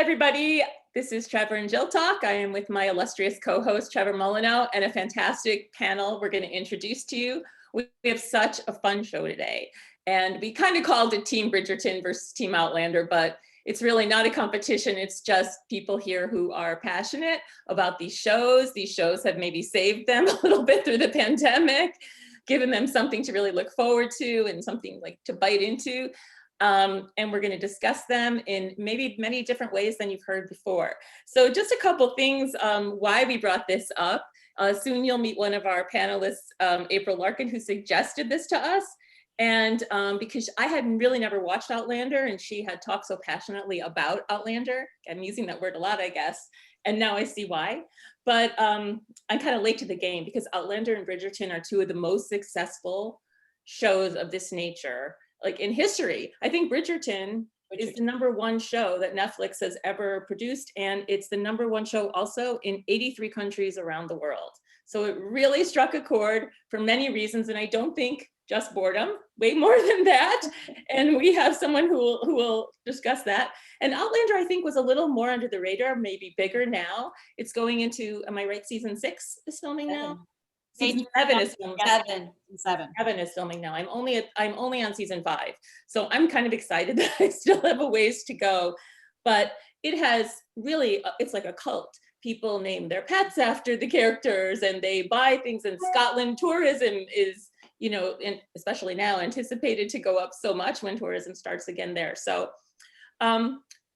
everybody. This is Trevor and Jill Talk. I am with my illustrious co-host, Trevor Molyneux, and a fantastic panel we're going to introduce to you. We have such a fun show today. And we kind of called it Team Bridgerton versus Team Outlander, but it's really not a competition. It's just people here who are passionate about these shows. These shows have maybe saved them a little bit through the pandemic, given them something to really look forward to and something like to bite into. And we're going to discuss them in maybe many different ways than you've heard before. So just a couple things why we brought this up. Soon you'll meet one of our panelists, April Larken, who suggested this to us. And because I had really never watched Outlander, and she had talked so passionately about Outlander. I'm using that word a lot, I guess. And now I see why. But I'm kind of late to the game because Outlander and Bridgerton are two of the most successful shows of this nature, like in history. I think Bridgerton is the #1 show that Netflix has ever produced, and it's the #1 show also in 83 countries around the world. So it really struck a chord for many reasons, and I don't think just boredom, way more than that. And we have someone who will discuss that. And Outlander, I think, was a little more under the radar, maybe bigger now. It's going into, am I right, season 6 is filming now? Season 7 is filming. Seven is filming now. I'm only on season 5, so I'm kind of excited that I still have a ways to go. But it has really, it's like a cult. People name their pets after the characters, and they buy things. In Scotland, tourism is, you know, and especially now, anticipated to go up so much when tourism starts again there. So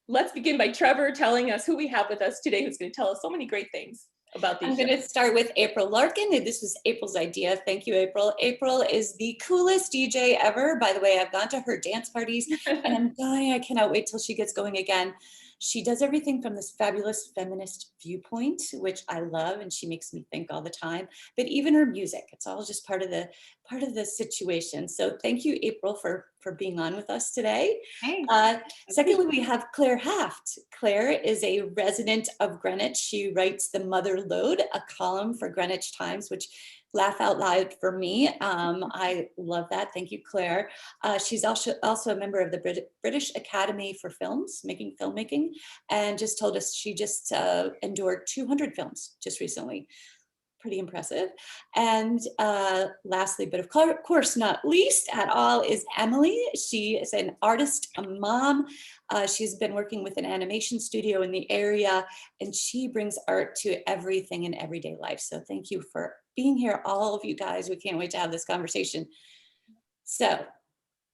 let's begin by Trevor telling us who we have with us today, who's going to tell us so many great things about these. I'm going to start with April Larken, and this was April's idea. Thank you, April. April is the coolest DJ ever. By the way, I've gone to her dance parties, and I'm dying. I cannot wait till she gets going again. She does everything from this fabulous feminist viewpoint, which I love, and she makes me think all the time. But even her music, it's all just part of the situation. So thank you, April, for being on with us today. Hey. Secondly, we have Claire Haft. Claire is a resident of Greenwich. She writes The Mother Lode, a column for Greenwich Times, which laugh out loud for me. I love that. Thank you, Claire. She's also a member of the British Academy for filmmaking, and just told us she just endured 200 films just recently. Pretty impressive. And lastly, but of course not least at all, is Emily. She is an artist, a mom. She's been working with an animation studio in the area, and she brings art to everything in everyday life. So thank you for being here, all of you guys. We can't wait to have this conversation. So,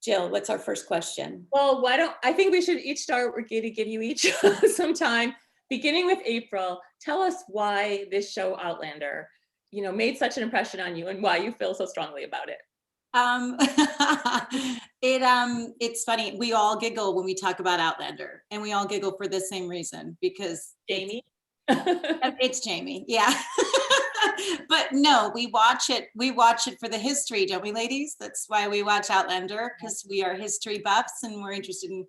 Jill, what's our first question? Well, I think we should each start. We're going to give you each some time. Beginning with April, tell us why this show Outlander, you know, made such an impression on you and why you feel so strongly about it. It's funny. We all giggle when we talk about Outlander, and we all giggle for the same reason, because Jamie. It's Jamie, yeah. But no, we watch it for the history, don't we, ladies? That's why we watch Outlander, because we are history buffs and we're interested in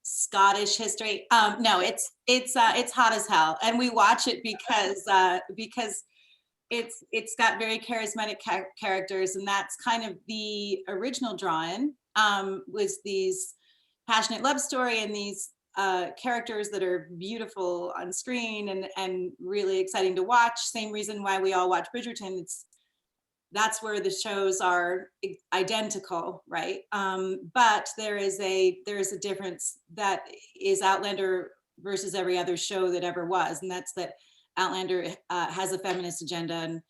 Scottish history. No, it's hot as hell, and we watch it because it's got very charismatic characters, and that's kind of the original drawing, was these passionate love story and these characters that are beautiful on screen and really exciting to watch. Same reason why we all watch Bridgerton. That's where the shows are identical, right? But there is a difference that is Outlander versus every other show that ever was, and that's that Outlander has a feminist agenda and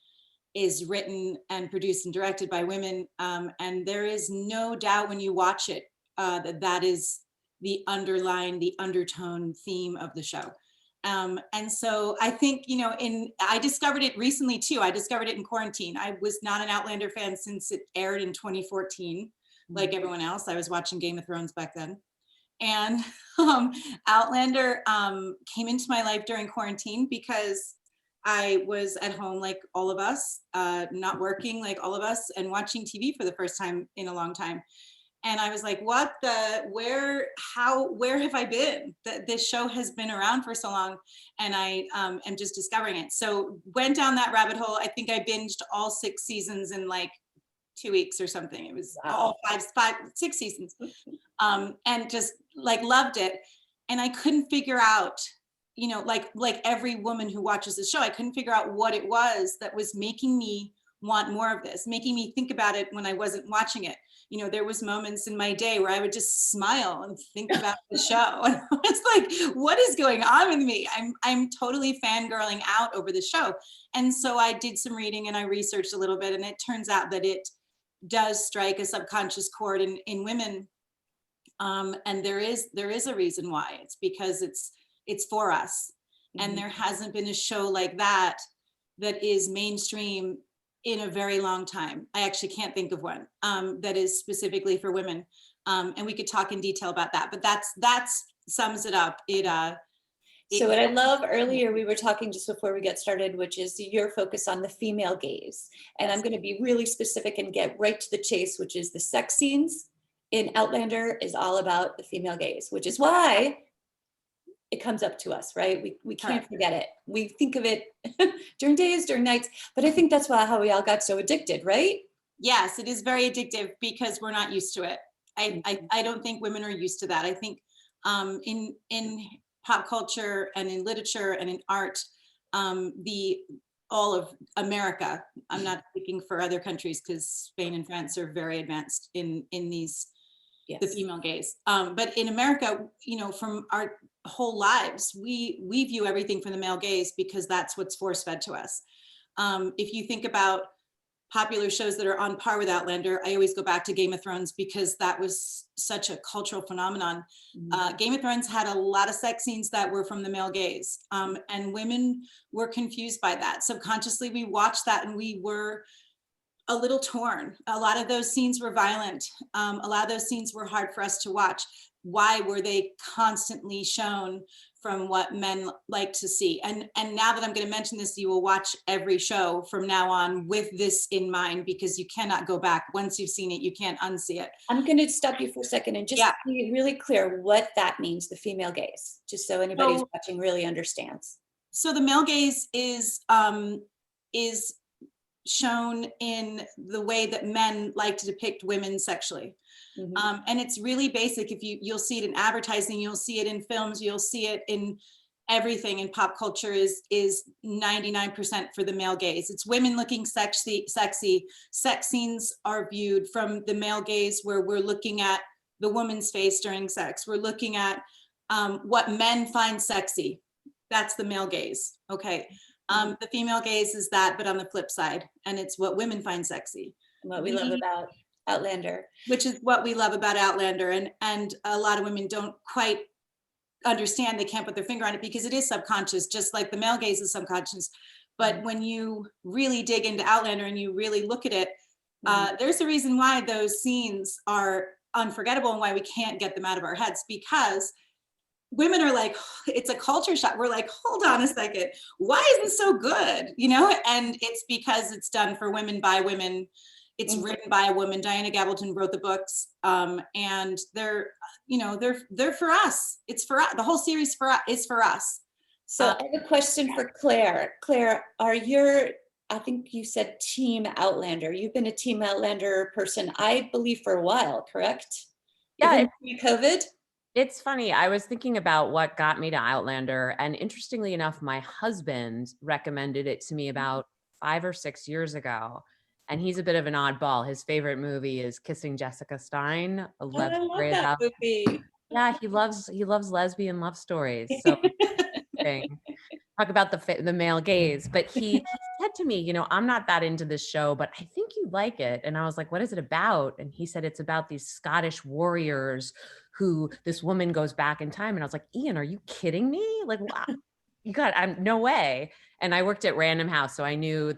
is written and produced and directed by women, and there is no doubt when you watch it that is the undertone theme of the show. And so I think, you know, I discovered it recently too. I discovered it in quarantine. I was not an Outlander fan since it aired in 2014, like everyone else. I was watching Game of Thrones back then. And Outlander came into my life during quarantine because I was at home like all of us, not working like all of us, and watching TV for the first time in a long time. And I was like, where have I been? This show has been around for so long, and I am just discovering it. So went down that rabbit hole. I think I binged all 6 seasons in like 2 weeks or something. It was all 6 seasons, and just like loved it. And I couldn't figure out, you know, like every woman who watches the show, I couldn't figure out what it was that was making me want more of this, making me think about it when I wasn't watching it. You know, there was moments in my day where I would just smile and think about the show. And I was like, what is going on with me? I'm totally fangirling out over the show. And so I did some reading and I researched a little bit, and it turns out that it does strike a subconscious chord in women. And there is a reason why. It's because it's for us. And there hasn't been a show like that is mainstream in a very long time. I actually can't think of one that is specifically for women. And we could talk in detail about that, but that's sums it up. So what I love earlier, we were talking just before we get started, which is your focus on the female gaze. And I'm going to be really specific and get right to the chase, which is the sex scenes in Outlander is all about the female gaze, which is why it comes up to us, right? We can't forget it. We think of it during days, during nights, but I think that's how we all got so addicted, right? Yes, it is very addictive because we're not used to it. I don't think women are used to that. I think in pop culture and in literature and in art, all of America, I'm not speaking for other countries because Spain and France are very advanced in these, the female gaze. But in America, you know, from our whole lives, we view everything from the male gaze because that's what's force fed to us. If you think about popular shows that are on par with Outlander, I always go back to Game of Thrones because that was such a cultural phenomenon. Game of Thrones had a lot of sex scenes that were from the male gaze, and women were confused by that. Subconsciously, we watched that and we were a little torn. A lot of those scenes were violent. A lot of those scenes were hard for us to watch. Why were they constantly shown from what men like to see? And now that I'm going to mention this, you will watch every show from now on with this in mind, because you cannot go back. Once you've seen it, you can't unsee it. I'm going to stop you for a second and just be really clear what that means, the female gaze, just so anybody who's watching really understands. So the male gaze is shown in the way that men like to depict women sexually. And it's really basic. If you'll see it in advertising, you'll see it in films, you'll see it in everything in pop culture is 99% for the male gaze. It's women looking sexy. Sex scenes are viewed from the male gaze, where we're looking at the woman's face during sex. We're looking at what men find sexy. That's the male gaze. Okay. The female gaze is that, but on the flip side, and it's what women find sexy. What we love about Outlander. Which is what we love about Outlander. And a lot of women don't quite understand, they can't put their finger on it because it is subconscious, just like the male gaze is subconscious. But when you really dig into Outlander and you really look at it, there's a reason why those scenes are unforgettable and why we can't get them out of our heads, because women are like, it's a culture shock. We're like, hold on a second, why is this so good? You know, and it's because it's done for women by women. It's written by a woman. Diana Gabaldon wrote the books, and they're for us. It's for us. The whole series is for us. So I have a question for Claire. Claire, I think you said Team Outlander. You've been a Team Outlander person, I believe, for a while, correct? Yeah. COVID? It's funny. I was thinking about what got me to Outlander, and interestingly enough, my husband recommended it to me about 5 or 6 years ago. And he's a bit of an oddball. His favorite movie is Kissing Jessica Stein. I love that movie. Yeah, he loves lesbian love stories. So talk about the male gaze. But he said to me, you know, I'm not that into this show, but I think you'd like it. And I was like, what is it about? And he said, it's about these Scottish warriors who this woman goes back in time. And I was like, Ian, are you kidding me? Like, wow. God, no way. And I worked at Random House, so I knew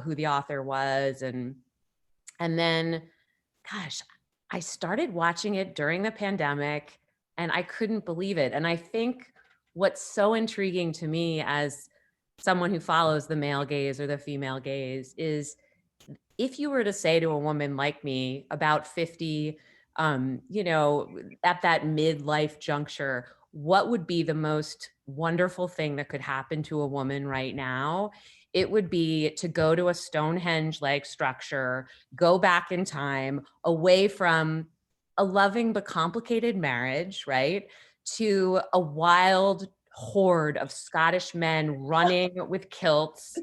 who the author was. And then, gosh, I started watching it during the pandemic and I couldn't believe it. And I think what's so intriguing to me as someone who follows the male gaze or the female gaze is, if you were to say to a woman like me, about 50, you know, at that midlife juncture, what would be the most wonderful thing that could happen to a woman right now? It would be to go to a Stonehenge-like structure, go back in time, away from a loving but complicated marriage, right? to a wild horde of Scottish men running with kilts,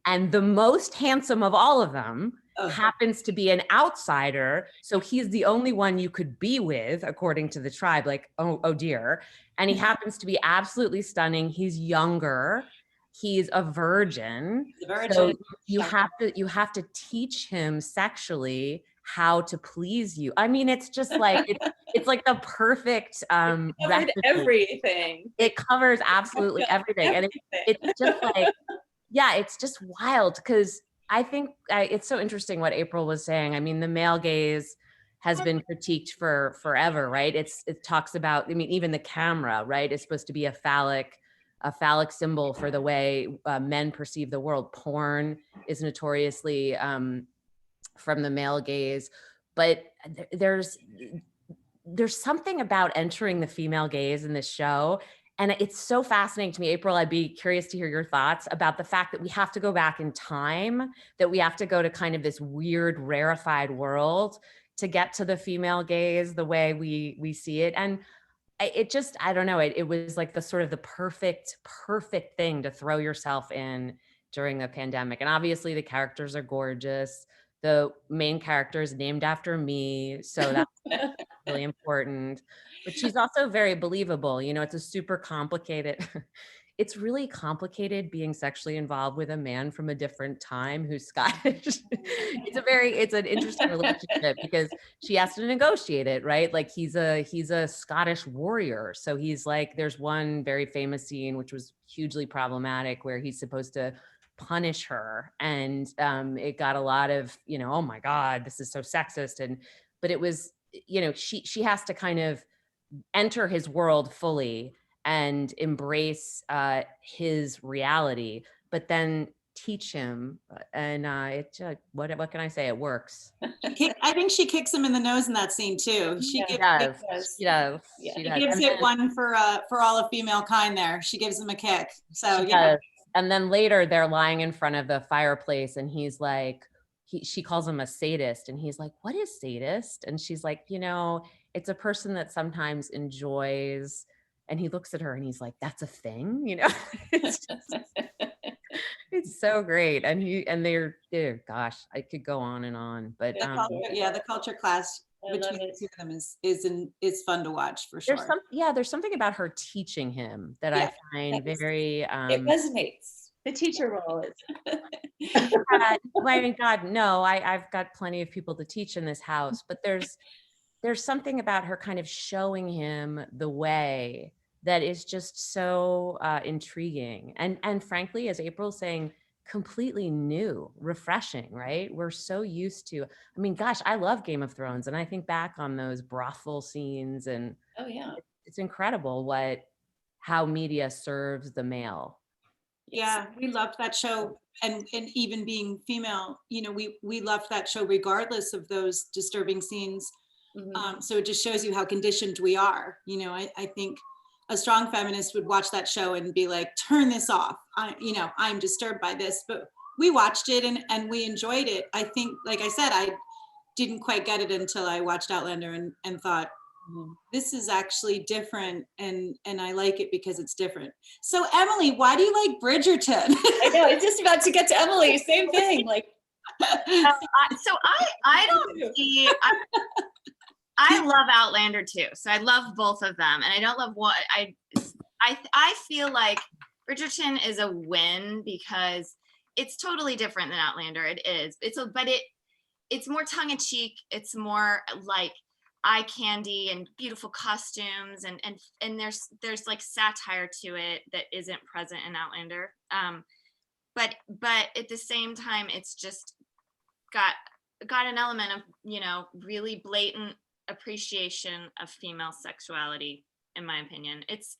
and the most handsome of all of them happens to be an outsider, so he's the only one you could be with according to the tribe, like, oh dear. And he happens to be absolutely stunning. He's younger, he's a virgin, so you have to teach him sexually how to please you. I mean, it's just like it's like the perfect Covered everything. It covers absolutely everything. And it's just like, yeah, it's just wild, because I think it's so interesting what April was saying. I mean, the male gaze has been critiqued for forever, right? It talks about, I mean, even the camera, right, is supposed to be a phallic symbol for the way men perceive the world. Porn is notoriously from the male gaze, but there's something about entering the female gaze in this show. And it's so fascinating to me. April, I'd be curious to hear your thoughts about the fact that we have to go back in time, that we have to go to kind of this weird, rarefied world to get to the female gaze the way we see it. And it just, I don't know, it was like the sort of the perfect thing to throw yourself in during the pandemic. And obviously the characters are gorgeous. The main character is named after me, so that's really important. But she's also very believable. You know, it's a super complicated, it's really complicated being sexually involved with a man from a different time who's Scottish. It's an interesting relationship because she has to negotiate it, right? Like he's a Scottish warrior. So he's like, there's one very famous scene, which was hugely problematic, where he's supposed to punish her. And it got a lot of, you know, oh my God, this is so sexist. But it was, you know, she has to kind of enter his world fully and embrace his reality, but then teach him. And what can I say? It works. I think she kicks him in the nose in that scene too. She gives it one for all of female kind there. She gives him a kick. So yeah. And then later they're lying in front of the fireplace and he's like, she calls him a sadist, and he's like, what is sadist? And she's like, you know, it's a person that sometimes enjoys, and he looks at her and he's like, that's a thing, you know? It's so great. And they're gosh, I could go on and on, but the culture clash between the two of them is fun to watch for sure. There's something about her teaching him that I find very it resonates. The teacher role is I mean, God, no, I've got plenty of people to teach in this house, but there's something about her kind of showing him the way that is just so intriguing. And frankly, as April's saying, completely new, refreshing, right? We're so used to, I mean, gosh, I love Game of Thrones. And I think back on those brothel scenes, and oh yeah, it's incredible how media serves the male. Yeah, we loved that show. And even being female, you know, we loved that show regardless of those disturbing scenes. Mm-hmm. So it just shows you how conditioned we are. You know, I think a strong feminist would watch that show and be like, turn this off. I'm disturbed by this, but we watched it and we enjoyed it. I think, like I said, I didn't quite get it until I watched Outlander and thought, this is actually different, and I like it because it's different. So Emily, why do you like Bridgerton? I know, it's just about to get to Emily. Same thing. Like, so I don't see. I love Outlander too. So I love both of them, and I don't love what I feel like Bridgerton is a win because it's totally different than Outlander. It is. It's more tongue in cheek. It's more like eye candy and beautiful costumes, and there's like satire to it that isn't present in Outlander. But at the same time, it's just got an element of, you know, really blatant appreciation of female sexuality, in my opinion. It's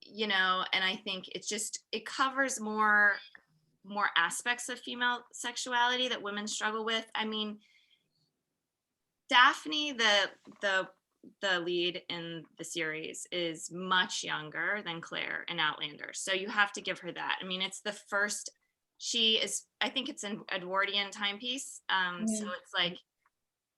you know, and I think it covers more aspects of female sexuality that women struggle with. I mean, Daphne, the lead in the series, is much younger than Claire in Outlander, so you have to give her that. I mean, it's the first. She is, I think it's an Edwardian timepiece, so it's like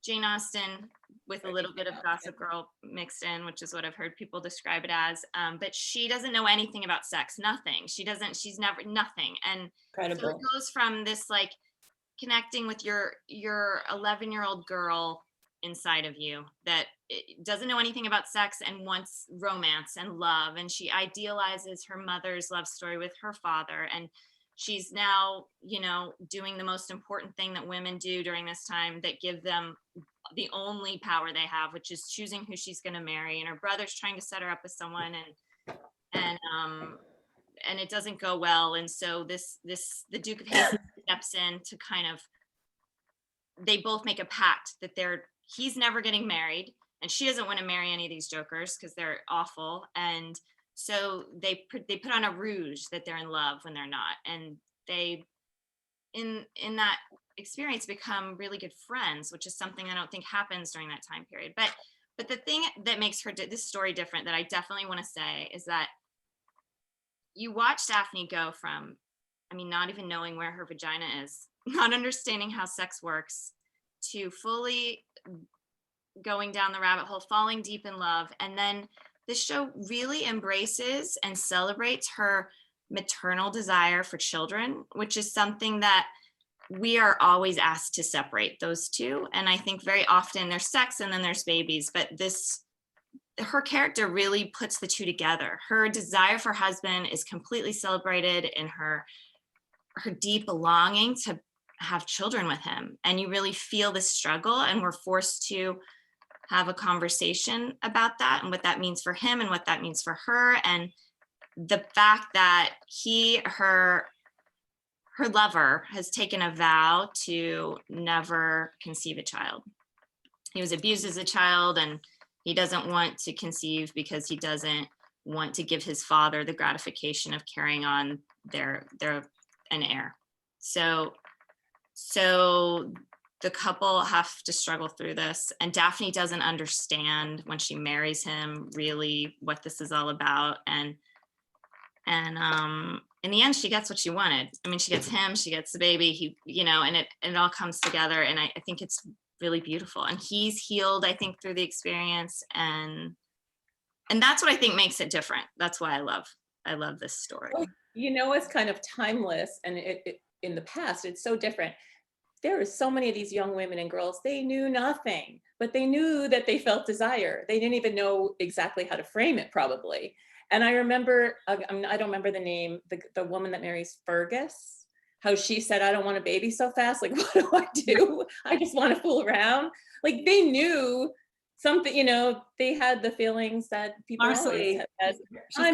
Jane Austen with a little bit of Gossip Girl mixed in, which is what I've heard people describe it as. But she doesn't know anything about sex, nothing. She's never, nothing. And Incredible. so it goes from this like connecting with your 11-year-old girl inside of you that doesn't know anything about sex and wants romance and love. And she idealizes her mother's love story with her father. And she's now, doing the most important thing that women do during this time that give them the only power they have, which is choosing who she's going to marry. And her brother's trying to set her up with someone, and it doesn't go well. And so the Duke of Hastings steps in to kind of, they both make a pact that he's never getting married, and she doesn't want to marry any of these jokers because they're awful. And so they put on a rouge that they're in love when they're not. And they, in that experience, become really good friends, which is something I don't think happens during that time period. But the thing that makes this story different that I definitely want to say is that you watch Daphne go from, not even knowing where her vagina is, not understanding how sex works, to fully going down the rabbit hole, falling deep in love. And then this show really embraces and celebrates her maternal desire for children, which is something that we are always asked to separate those two. And I think very often there's sex and then there's babies, but her character really puts the two together. Her desire for husband is completely celebrated in her deep longing to have children with him. And you really feel the struggle, and we're forced to have a conversation about that and what that means for him and what that means for her. And the fact that her lover has taken a vow to never conceive a child. He was abused as a child, and he doesn't want to conceive because he doesn't want to give his father the gratification of carrying on an heir. So the couple have to struggle through this, and Daphne doesn't understand when she marries him really what this is all about. And in the end, she gets what she wanted. She gets him, she gets the baby, and it all comes together. And I think it's really beautiful. And he's healed, I think, through the experience. And that's what I think makes it different. That's why I love this story. It's kind of timeless, and it in the past, it's so different. There are so many of these young women and girls, they knew nothing, but they knew that they felt desire. They didn't even know exactly how to frame it, probably. And I remember, I don't remember the name, the woman that marries Fergus, how she said, I don't want a baby so fast. Like, what do I do? I just want to fool around. Like, they knew something, they had the feelings that people always have.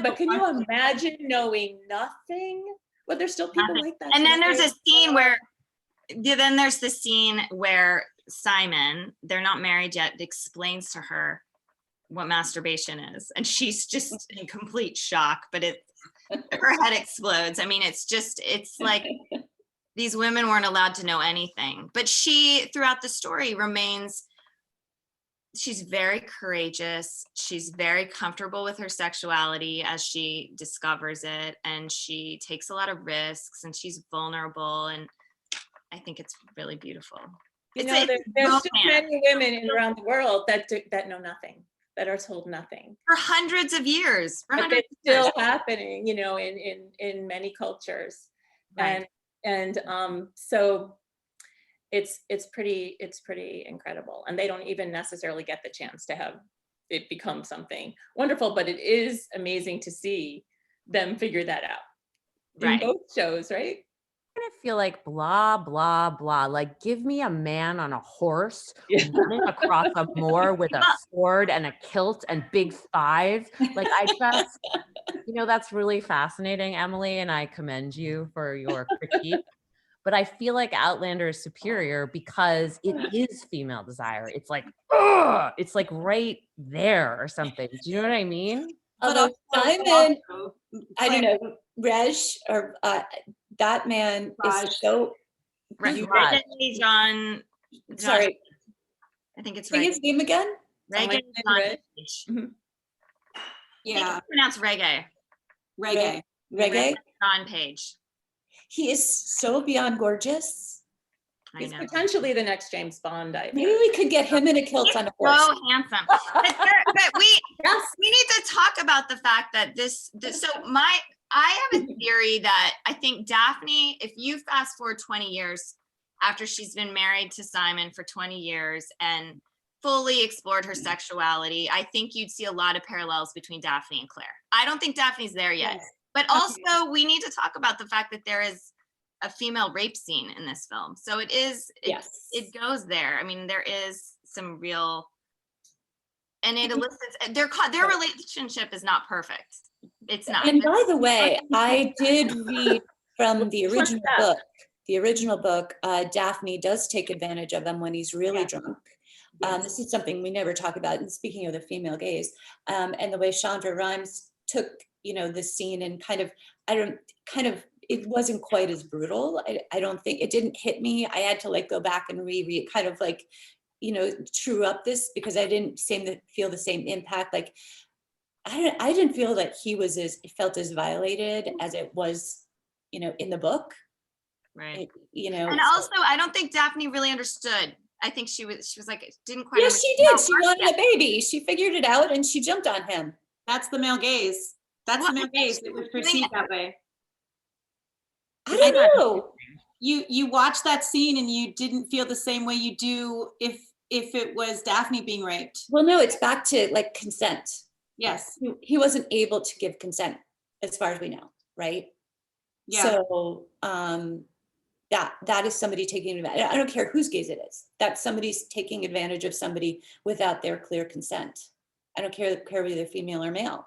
But can you imagine knowing nothing? Well, there's still people like that. And then there's a scene where Simon, they're not married yet, explains to her what masturbation is, and she's just in complete shock, but her head explodes. It's like these women weren't allowed to know anything, but she, throughout the story, she's very courageous. She's very comfortable with her sexuality as she discovers it, and she takes a lot of risks, and she's vulnerable, and I think it's really beautiful. There's still many women around the world that know nothing, that are told nothing for hundreds of years. It's still happening, in many cultures, right. and so it's pretty incredible, and they don't even necessarily get the chance to have it become something wonderful. But it is amazing to see them figure that out in both shows, right? I feel like blah blah blah, like give me a man on a horse running across a moor with a sword and a kilt and big thighs. Like, I just that's really fascinating, Emily, and I commend you for your critique. But I feel like Outlander is superior because it is female desire. It's like, it's like right there or something. Do you know what I mean? Although Simon, I don't know, Reg, or that man is so. John. Sorry, I think it's Say his name again. Rege-JeanPage. Yeah, pronounced Rege. Rege-JeanPage. JeanPage. He is so beyond gorgeous. I He's know. potentially the next James Bond. Maybe we could get him in a kilt on a horse. So handsome. But we need to talk about the fact that I have a theory that I think Daphne, if you fast forward 20 years after she's been married to Simon for 20 years and fully explored her sexuality, I think you'd see a lot of parallels between Daphne and Claire. I don't think Daphne's there yet. Yes. But also we need to talk about the fact that there is a female rape scene in this film. So it Yes. goes there. I mean, there is some real, and it elicits, their relationship is not perfect. It's not. And by the way, I did read from the original book. The original book, Daphne does take advantage of him when he's really drunk. This is something we never talk about. And speaking of the female gaze, and the way Chandra Rhimes took, the scene and it wasn't quite as brutal. I don't think it didn't hit me. I had to go back and reread, kind of true up this, because I didn't seem to feel the same impact. I didn't feel that he felt as violated as it was, in the book. Right. And also, I don't think Daphne really understood. I think she was like, didn't quite. Yes, she did. She wanted a baby. She figured it out and she jumped on him. That's the male gaze. That's the male gaze. It was perceived that way. I don't know. You watch that scene and you didn't feel the same way you do if it was Daphne being raped. Well, no, it's back to consent. Yes. He wasn't able to give consent as far as we know, right? Yeah. So that is somebody taking advantage. I don't care whose gaze it is. That somebody's taking advantage of somebody without their clear consent. I don't care whether they're female or male.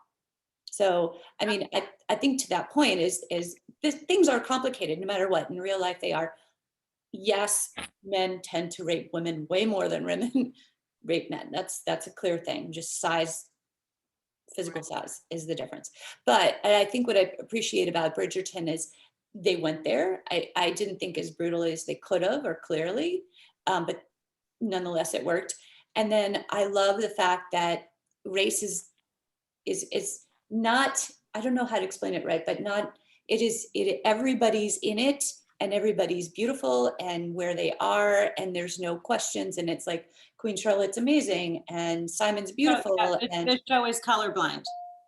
So, I mean, I think to that point is things are complicated no matter what. In real life, they are. Yes, men tend to rape women way more than women rape men. That's a clear thing. Just size, physical size is the difference. But I think what I appreciate about Bridgerton is they went there. I didn't think as brutal as they could have, or clearly, but nonetheless, it worked. And then I love the fact that race is not, I don't know how to explain it right, but everybody's in it and everybody's beautiful and where they are, and there's no questions. And it's like Queen Charlotte's amazing and Simon's beautiful. And the show is colorblind.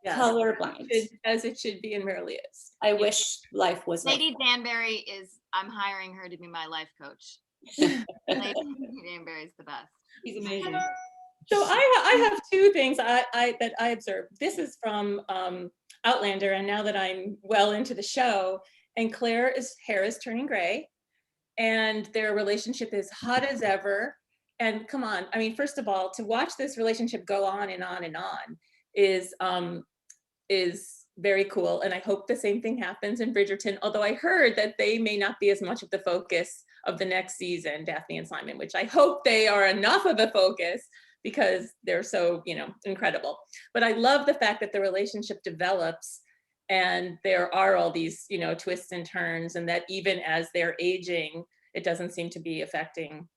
Yeah. Colorblind. As it should be and rarely is. I wish life was Lady Danbury I'm hiring her to be my life coach. Lady Danbury is the best. He's amazing. So I have two things that I observed. This is from Outlander, and now that I'm well into the show, and Claire's hair is turning gray, and their relationship is hot as ever. And come on, I mean, first of all, to watch this relationship go on and on and on is very cool. And I hope the same thing happens in Bridgerton, although I heard that they may not be as much of the focus of the next season, Daphne and Simon, which I hope they are enough of a focus because they're so, incredible. But I love the fact that the relationship develops and there are all these, twists and turns, and that even as they're aging, it doesn't seem to be affecting.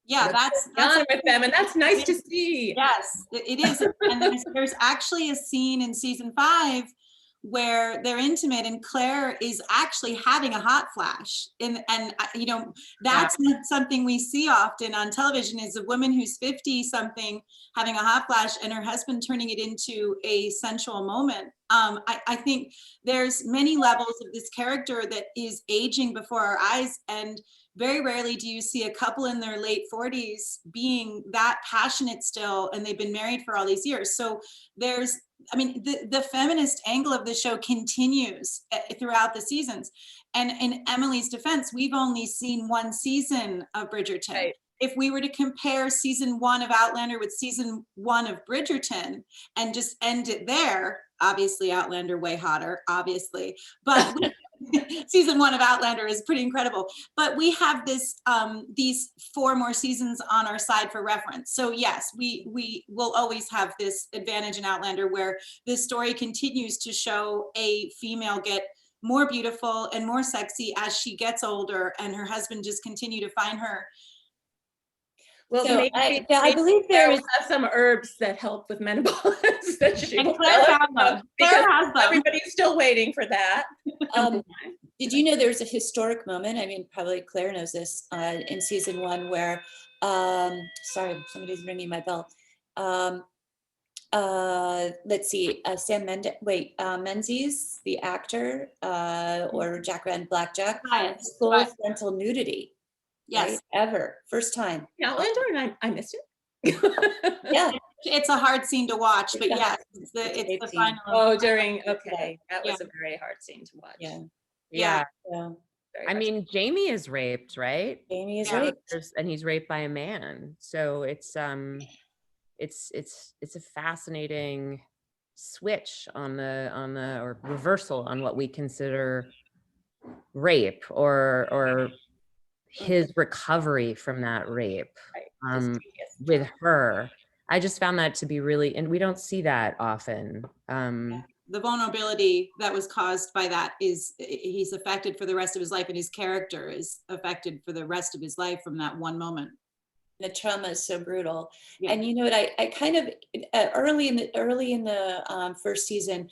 Yeah, that's with them, and that's nice to see. Yes, it is. And there's actually a scene in season 5 where they're intimate and Claire is actually having a hot flash. And that's not something we see often on television, is a woman who's 50 something having a hot flash and her husband turning it into a sensual moment. I think there's many levels of this character that is aging before our eyes, and very rarely do you see a couple in their late 40s being that passionate still, and they've been married for all these years. So the feminist angle of the show continues throughout the seasons. And in Emily's defense, we've only seen one season of Bridgerton. Right. If we were to compare season 1 of Outlander with season 1 of Bridgerton and just end it there, obviously Outlander way hotter, obviously, but season 1 of Outlander is pretty incredible. But we have these 4 more seasons on our side for reference. So yes, we will always have this advantage in Outlander where this story continues to show a female get more beautiful and more sexy as she gets older, and her husband just continue to find her. Well, So maybe I believe there is some herbs that help with menopause that she And will Claire tell us found them. about, because Claire has them. everybody's still waiting for that. Did you know there's a historic moment? I mean, probably Claire knows this, in season 1 where, sorry, somebody's ringing my bell. Let's see, Menzies, the actor, or Jack Rand Blackjack, full frontal nudity. Yes. Right? Ever. First time. Outlander, and I missed it. Yeah. It's a hard scene to watch, but It's a yes, hard it's scene. the final. Oh, okay. That Yeah. was a very hard scene to watch. Yeah. Yeah. Yeah. Very I hard. mean, Jamie is raped, right? Jamie is Yeah. raped. And he's raped by a man. So it's a fascinating switch on the or reversal on what we consider rape or his recovery from that rape. Right. With her. I just found that to be really, and we don't see that often. The vulnerability that was caused by that is he's affected for the rest of his life, and his character is affected for the rest of his life from that one moment. The trauma is so brutal. Yeah. And you know what, I kind of, early in the first season,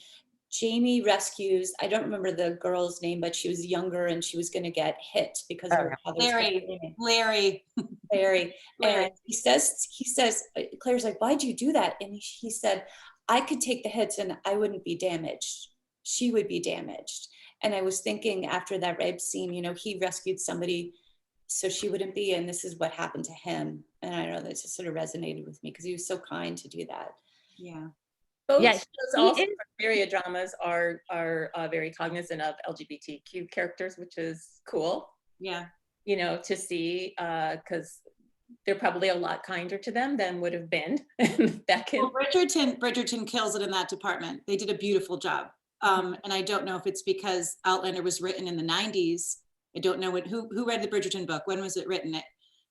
Jamie rescues, I don't remember the girl's name, but she was younger and she was going to get hit because of her father's Larry. And he says, Claire's like, why'd you do that? And he said, I could take the hits and I wouldn't be damaged. She would be damaged. And I was thinking after that rape scene, you know, he rescued somebody so she wouldn't be, and this is what happened to him. And I know that just sort of resonated with me because he was so kind to do that. Yeah. Both Yeah, shows also period dramas are very cognizant of LGBTQ characters, which is cool. Yeah. You know, to see, because they're probably a lot kinder to them than would have been back in. Well, Bridgerton kills it in that department. They did a beautiful job. And I don't know if it's because Outlander was written in the 90s. I don't know who read the Bridgerton book. When was it written?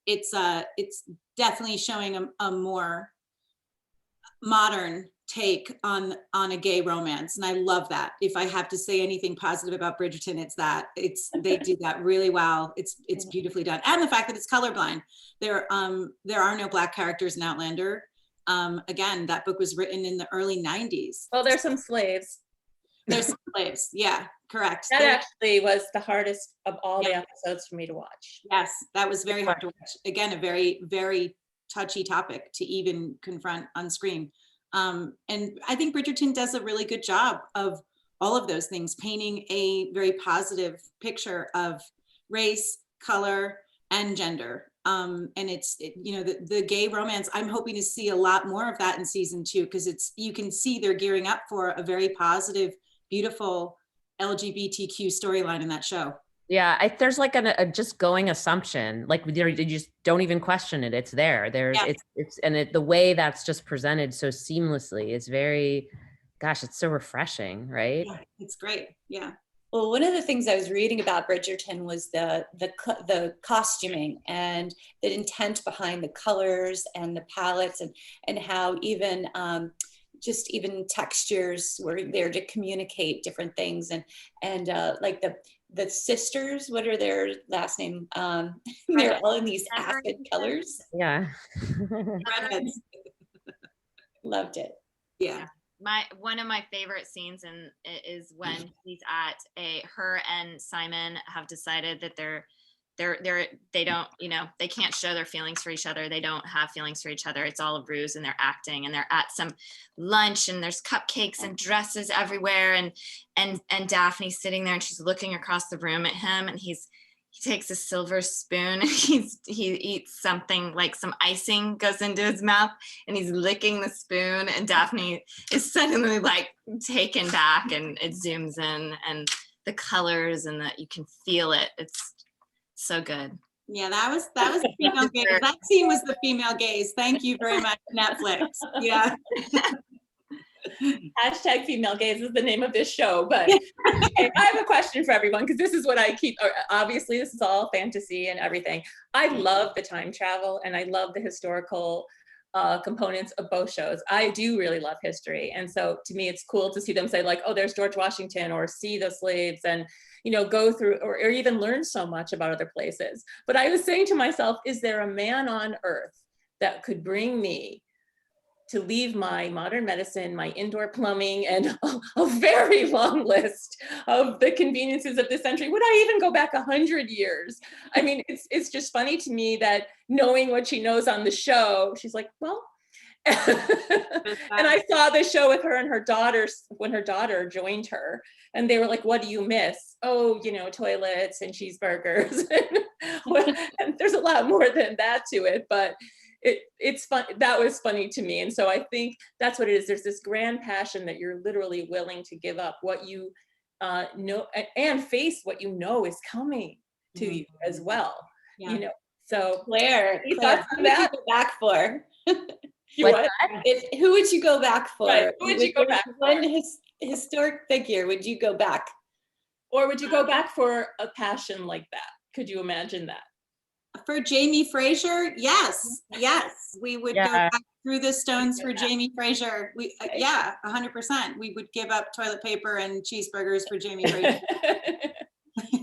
It's definitely showing a more modern take on a gay romance, and I love that. If I have to say anything positive about Bridgerton, it's that they do that really well. It's beautifully done, and the fact that it's colorblind. There are no Black characters in Outlander. Again, that book was written in the early 90s. Well, there's some slaves. There's some slaves. Yeah, correct. That actually was the hardest of all the episodes for me to watch. Yes, that was very hard to watch. Again, a very, very touchy topic to even confront on screen. And I think Bridgerton does a really good job of all of those things, painting a very positive picture of race, color, and gender. And the gay romance, I'm hoping to see a lot more of that in season 2, because you can see they're gearing up for a very positive, beautiful LGBTQ storyline in that show. Yeah, there's like a just going assumption, like you just don't even question it. It's there. The way that's just presented so seamlessly is very, gosh, it's so refreshing, right? Yeah, it's great. Yeah. Well, one of the things I was reading about Bridgerton was the costuming and the intent behind the colors and the palettes and how even just even textures were there to communicate different things and like the sisters, what are their last name? They're all in these acid colors. Yeah. Redheads. Loved it. Yeah. One of my favorite scenes is when he's at her and Simon have decided that they don't, they can't show their feelings for each other. They don't have feelings for each other. It's all a ruse, and they're acting, and they're at some lunch, and there's cupcakes and dresses everywhere. And Daphne's sitting there, and she's looking across the room at him, and he takes a silver spoon, and he eats something, like some icing goes into his mouth, and he's licking the spoon, and Daphne is suddenly like taken back, and it zooms in, and the colors, and you can feel it. It's so good. Yeah, that was the female gaze. That scene was the female gaze. Thank you very much, Netflix. Yeah. Hashtag female gaze is the name of this show. But okay, I have a question for everyone, because this is what I keep, obviously this is all fantasy and everything. I love the time travel, and I love the historical components of both shows. I do really love history. And so to me, it's cool to see them say like, oh, there's George Washington, or see the slaves, and, go through or even learn so much about other places. But I was saying to myself, is there a man on earth that could bring me to leave my modern medicine, my indoor plumbing, and a very long list of the conveniences of this century. Would I even go back 100 years? I mean, it's just funny to me that knowing what she knows on the show, she's like, well, and I saw the show with her and her daughters when her daughter joined her, and they were like, what do you miss? Oh, you know, toilets and cheeseburgers. And there's a lot more than that to it, but it's fun. That was funny to me. And so I think that's what it is. There's this grand passion that you're literally willing to give up what you know and face what you know is coming to you as well. Yeah. You know, so Claire, Any Claire, thoughts who on would you that? go back for? you What's what? that? Who would you go back for? Right, who would you go there back one historic figure would you go back? Or would you go back for a passion like that? Could you imagine that? For Jamie Fraser, yes, we would go Yeah. back through the stones for Jamie Fraser. We, yeah, 100%. We would give up toilet paper and cheeseburgers for Jamie Fraser.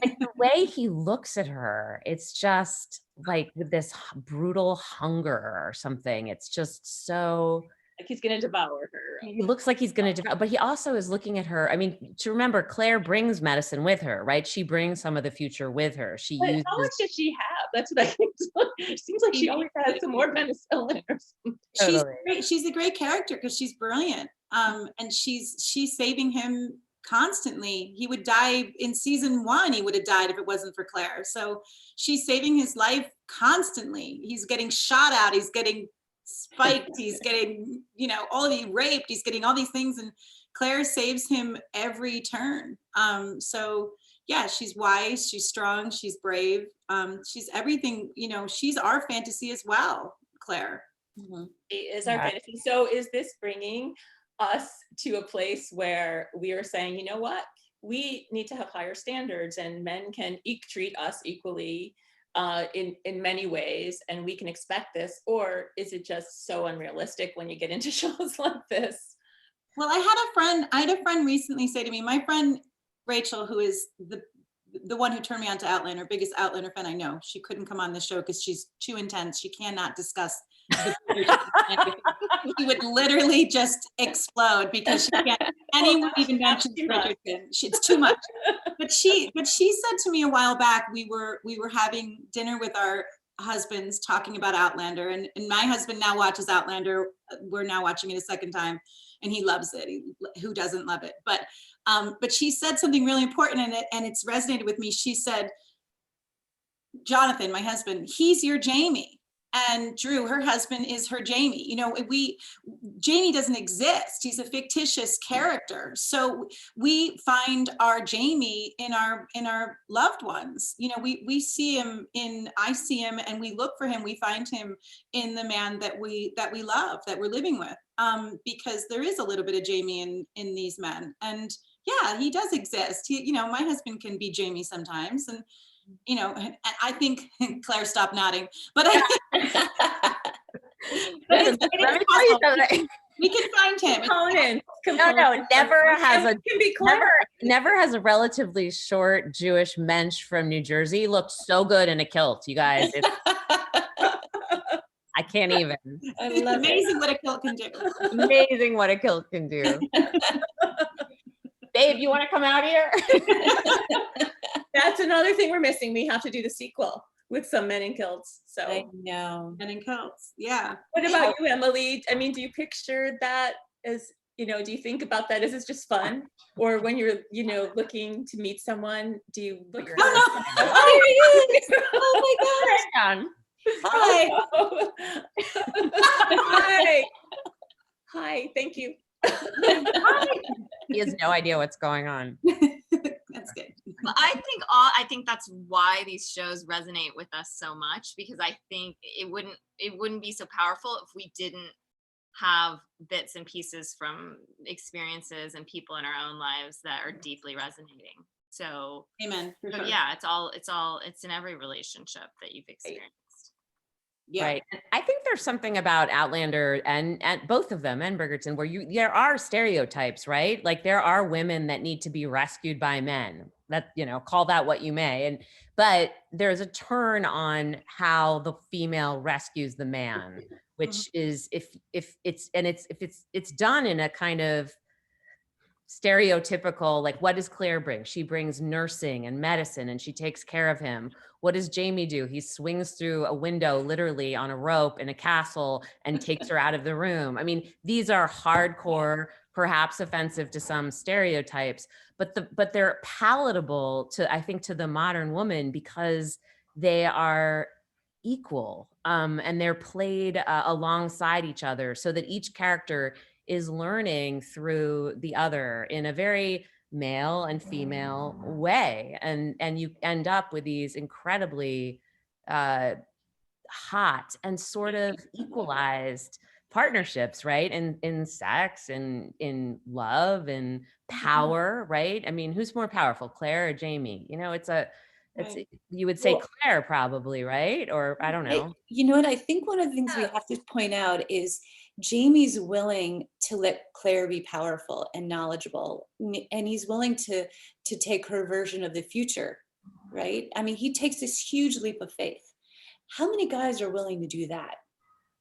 Like the way he looks at her, it's just like with this brutal hunger or something. It's just so, Like he's gonna devour her. he looks like he's going to, but he also is looking at her. I mean, to remember, Claire brings medicine with her, right? She brings some of the future with her. She But uses, how much does she have? That's what I think. It seems like she always has some more penicillin or something. Totally. She's a great character because she's brilliant. And she's saving him constantly. He would die in season 1. He would have died if it wasn't for Claire. So she's saving his life constantly. He's getting shot at. He's getting spiked. He's getting, you know, raped. He's getting all these things, and Claire saves him every turn. So yeah, she's wise. She's strong. She's brave. She's everything. You know, she's our fantasy as well, Claire. Mhm. She is our Yeah. fantasy. So is this bringing us to a place where we are saying, you know what, we need to have higher standards, and men can treat us equally in many ways, and we can expect this? Or is it just so unrealistic when you get into shows like this? Well, I had a friend recently say to me, my friend Rachel, who is the one who turned me on to Outlander, biggest Outlander fan I know. She couldn't come on the show because she's too intense. She cannot discuss the she would literally just explode because she can't anyone even mentions Bridgerton. It's too much. But she said to me a while back, we were having dinner with our husbands talking about Outlander, and my husband now watches Outlander. We're now watching it a second time, and he loves it. Who doesn't love it? But she said something really important, and it's resonated with me. She said, Jonathan, my husband, he's your Jamie. And Drew, her husband, is her Jamie. You know, Jamie doesn't exist. He's a fictitious character. So we find our Jamie in our loved ones. You know, we see him I see him, and we look for him. We find him in the man that we love, that we're living with. Because there is a little bit of Jamie in these men. And yeah, he does exist. You know, my husband can be Jamie sometimes, and you know, and I think Claire, stop nodding, but Let me tell you something. we can find him. Components. Never has a can be clever. never has a relatively short Jewish mensch from New Jersey looked so good in a kilt, you guys. I can't even. It's amazing what a kilt can do. Amazing what a kilt can do. Babe, you want to come out here? That's another thing we're missing. We have to do the sequel with some men in kilts. So I know. And in kilts, yeah. what about you, Emily? I mean, do you picture that as, you know, do you think about that as it's just fun? Or when you're, you know, looking to meet someone, do you look for Oh, he is. Oh my gosh. Hi. Hi. Hi, thank you. He has no idea what's going on. That's good. I think that's why these shows resonate with us so much, because I think it wouldn't be so powerful if we didn't have bits and pieces from experiences and people in our own lives that are deeply resonating. So Amen. For so sure. yeah, it's in every relationship that you've experienced. Yeah. Right. I think there's something about Outlander and both of them and Bridgerton where there are stereotypes, right? Like there are women that need to be rescued by men. That, you know, call that what you may. But there's a turn on how the female rescues the man, which is if it's done in a kind of stereotypical, like, what does Claire bring? She brings nursing and medicine, and she takes care of him. What does Jamie do? He swings through a window, literally on a rope in a castle, and takes her out of the room. I mean, these are hardcore, perhaps offensive to some stereotypes, but they're palatable to, I think, to the modern woman, because they are equal, and they're played alongside each other, so that each character is learning through the other in a very male and female way. And you end up with these incredibly hot and sort of equalized partnerships, right? In sex and in love and power, right? I mean, who's more powerful, Claire or Jamie? You know, Right. you would say Well, Claire probably, right? Or I don't know. You know what? I think one of the things we have to point out is Jamie's willing to let Claire be powerful and knowledgeable, and he's willing to take her version of the future, right? I mean, he takes this huge leap of faith. How many guys are willing to do that?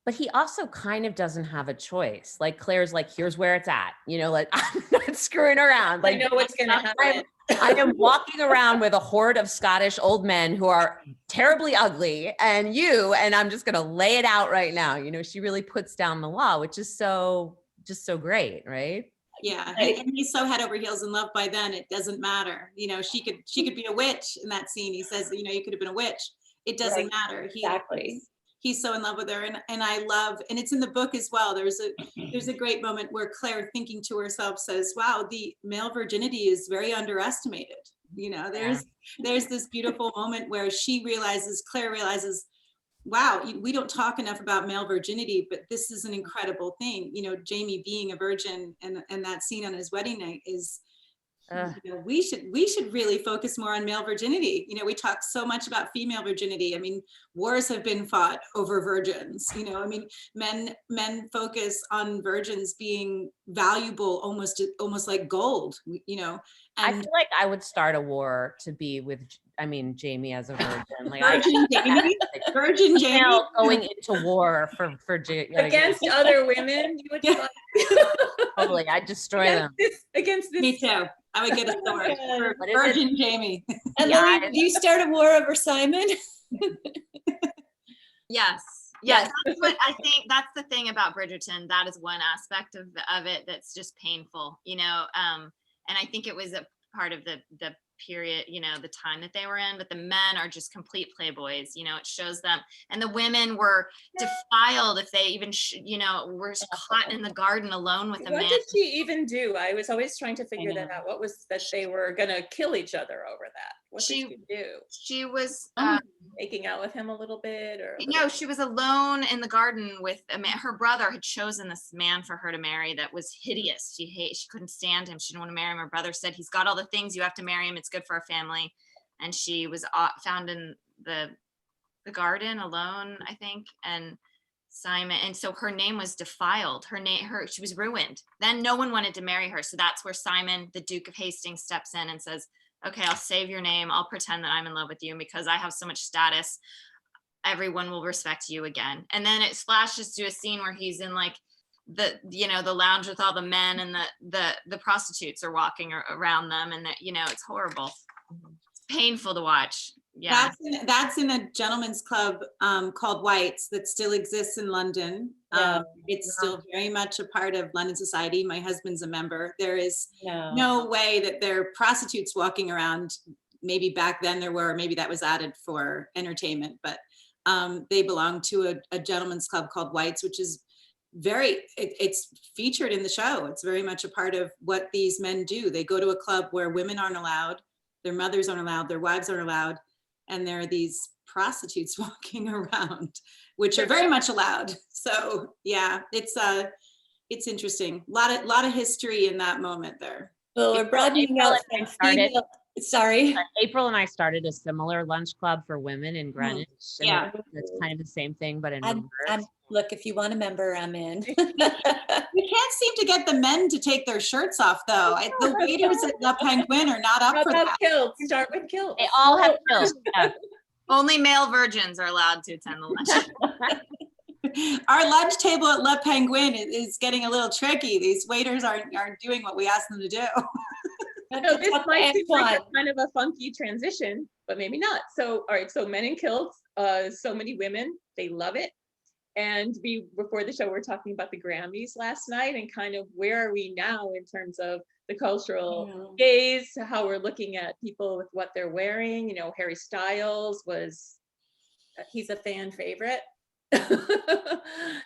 But he also kind of doesn't have a choice. Like, Claire's like, here's where it's at. You know, like, I'm not screwing around. I Like, know what's gonna happen. I am walking around with a horde of Scottish old men who are terribly ugly, and I'm just gonna lay it out right now. You know, she really puts down the law, which is just so great, right? Yeah, and he's so head over heels in love by then, it doesn't matter. You know, she could be a witch in that scene. He says, you know, you could have been a witch. It doesn't matter. Exactly. He's so in love with her, and I love, and it's in the book as well. There's a great moment where Claire, thinking to herself, says, "Wow, the male virginity is very underestimated." You know, there's this beautiful moment where Claire realizes, wow, we don't talk enough about male virginity, but this is an incredible thing. You know, Jamie being a virgin, and that scene on his wedding night is, you know, we should really focus more on male virginity. You know, we talk so much about female virginity. I mean, wars have been fought over virgins. You know, I mean, men focus on virgins being valuable, almost like gold. You know, I feel like I would start a war to be with, Jamie as a virgin. Like, Virgin Jamie going into war for against other women. You would fight. Totally, I'd destroy them. Against this. Me too. I would get a sword for Virgin Jamie. And Lily, do you start a war over Simon? Yes. Yes, that's what I think. That's the thing about Bridgerton. That is one aspect of it that's just painful, you know. And I think it was a part of the period, you know, the time that they were in. But the men are just complete playboys, you know. It shows them, and the women were defiled if they even, you know, were caught in the garden alone with a man. What did she even do? I was always trying to figure that out. What was that they were gonna kill each other over that? What did she do? She was making out with him a little bit, or no, she was alone in the garden with a man. Her brother had chosen this man for her to marry that was hideous. She couldn't stand him. She didn't want to marry him. Her brother said, he's got all the things, you have to marry him, it's good for our family. And she was found in the garden alone, I think, and Simon, and so her name was defiled. She was ruined. Then no one wanted to marry her, so that's where Simon, the Duke of Hastings, steps in and says, okay, I'll save your name. I'll pretend that I'm in love with you, and because I have so much status, everyone will respect you again. And then it flashes to a scene where he's in like the lounge with all the men, and the prostitutes are walking around them, and you know, it's horrible. It's painful to watch. Yeah, that's in a gentleman's club called White's that still exists in London. It's still very much a part of London society. My husband's a member. There is no way that there are prostitutes walking around. Maybe back then there were, maybe that was added for entertainment, but they belong to a gentleman's club called White's, which is it's featured in the show. It's very much a part of what these men do. They go to a club where women aren't allowed, their mothers aren't allowed, their wives aren't allowed, and there are these prostitutes walking around, which are very much allowed. So yeah, it's interesting. A lot of history in that moment there. Well, we're broadening out. Sorry. April and I started a similar lunch club for women in Greenwich. Yeah. It's kind of the same thing, but in look, if you want a member, I'm in. We can't seem to get the men to take their shirts off, though. The waiters at La Penguin are not up for that. Kilts? Start with kilts. They all have kilts. Yeah. Only male virgins are allowed to attend the lunch. Our lunch table at Le Penguin is getting a little tricky. These waiters aren't doing what we asked them to do. So this might seem like a kind of a funky transition, but maybe not. So, all right, so Men in Kilts, so many women, they love it. And before the show, we're talking about the Grammys last night and kind of where are we now in terms of the cultural gaze, how we're looking at people with what they're wearing. You know, Harry Styles he's a fan favorite